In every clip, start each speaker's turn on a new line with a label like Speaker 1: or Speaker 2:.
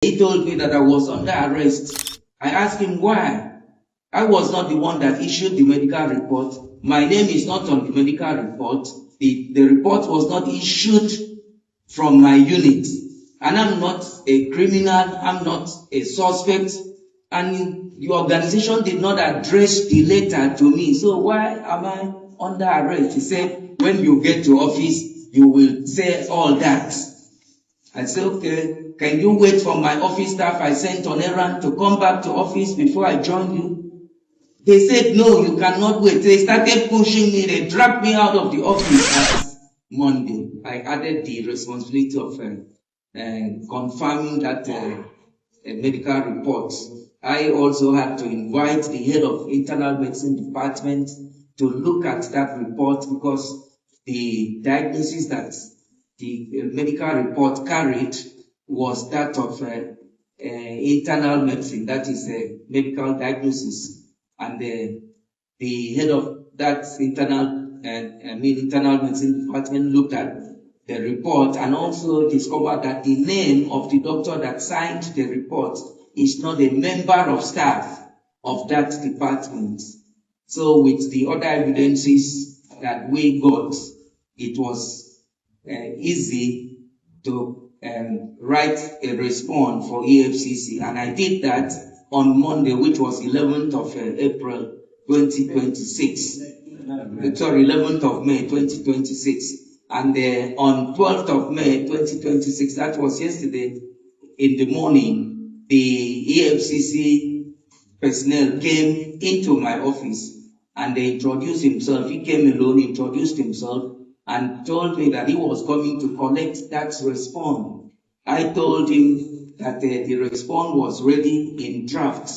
Speaker 1: He told me that I was under arrest. I asked him why. I was not the one that issued the medical report. My name is not on the medical report. The report was not issued from my unit. And I'm not a criminal, I'm not a suspect. And the organization did not address the letter to me. So why am I under arrest? He said, when you get to office, you will say all that. I said, okay, can you wait for my office staff I sent on errand to come back to office before I join you? They said, no, you cannot wait. They started pushing me. They dragged me out of the office last Monday. I added the responsibility of confirming that medical report. I also had to invite the head of internal medicine department to look at that report because the diagnosis that the medical report carried was that of internal medicine, that is a medical diagnosis. And the head of that internal medicine department looked at the report and also discovered that the name of the doctor that signed the report is not a member of staff of that department. So with the other evidences that we got, it was easy to write a response for EFCC, and I did that on Monday, which was 11th of April 2026. Sorry, 11th of May 2026. And on 12th of May 2026, that was yesterday, in the morning, the EFCC personnel came into my office and they introduced himself. He came alone, introduced himself, and told me that he was coming to collect that response. I told him that the response was ready in draft.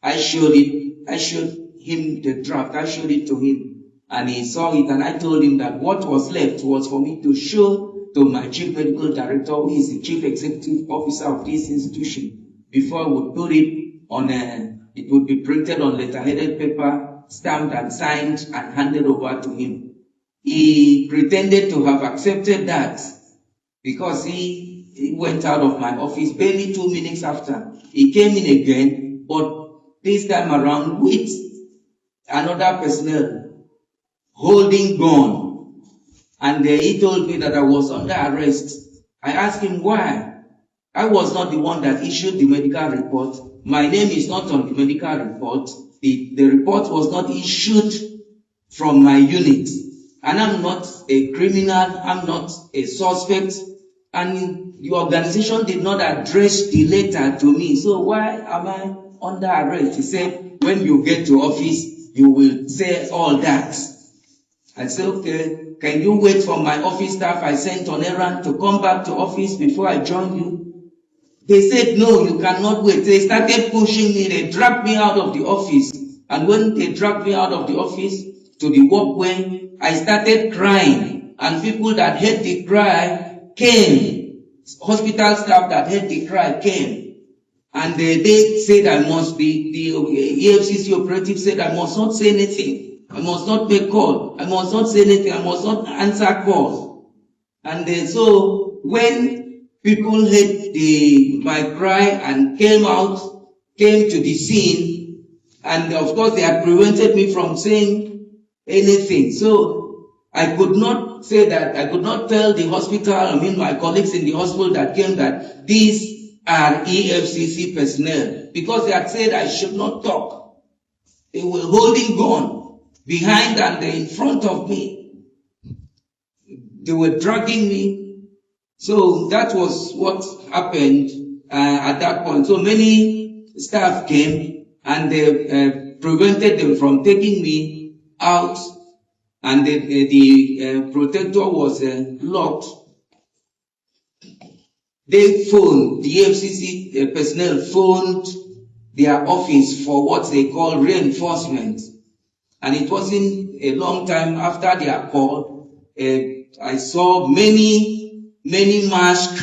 Speaker 1: I showed him the draft. I showed it to him, and he saw it. And I told him that what was left was for me to show to my chief medical director, who is the chief executive officer of this institution, before I would put it on it would be printed on letterheaded paper, stamped and signed, and handed over to him. He pretended to have accepted that because he went out of my office barely 2 minutes after. He came in again, but this time around with another personnel holding gun. And he told me that I was under arrest. I asked him why. I was not the one that issued the medical report. My name is not on the medical report. The report was not issued from my unit. And I'm not a criminal, I'm not a suspect, and the organization did not address the letter to me. So why am I under arrest? He said, when you get to office, you will say all that. I said, okay, can you wait for my office staff I sent on errand to come back to office before I join you? They said, no, you cannot wait. They started pushing me. They dragged me out of the office. And when they dragged me out of the office to the walkway, I started crying. And people that heard the cry came. Hospital staff that heard the cry came. And they said I must be, the EFCC operative said I must not say anything. I must not make call. I must not say anything. I must not answer calls. And so when people heard my cry and came to the scene, and of course they had prevented me from saying anything. So I could not say that, I could not tell the hospital, my colleagues in the hospital that came, that these are EFCC personnel, because they had said I should not talk. They were holding gun behind and in front of me. They were dragging me. So that was what happened at that point. So many staff came and they prevented them from taking me out, and the protector was locked. They phoned, the FCC personnel phoned their office for what they call reinforcement. And it wasn't a long time after their call, I saw many masked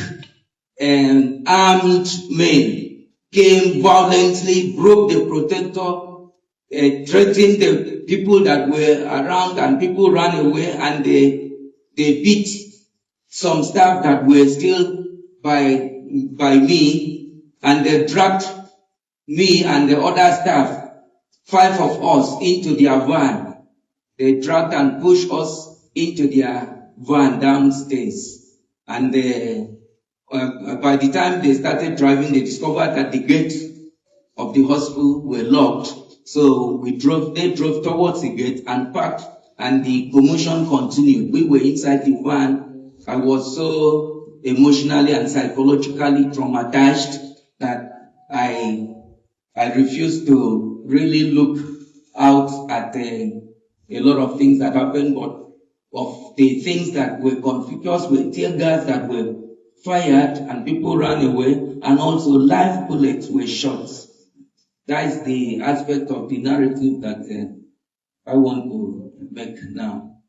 Speaker 1: and armed men came violently, broke the protector, threatened the people that were around, and people ran away, and they beat some staff that were still by me, and they dragged me and the other staff, 5 of us, into their van. They dragged and pushed us into their van downstairs. And by the time they started driving, they discovered that the gates of the hospital were locked. So they drove towards the gate and parked, and the commotion continued. We were inside the van. I was so emotionally and psychologically traumatized that I refused to really look out at a lot of things that happened, but of the things that were conspicuous were tear gas that were fired and people ran away, and also live bullets were shot. That is the aspect of the narrative that I want to make now.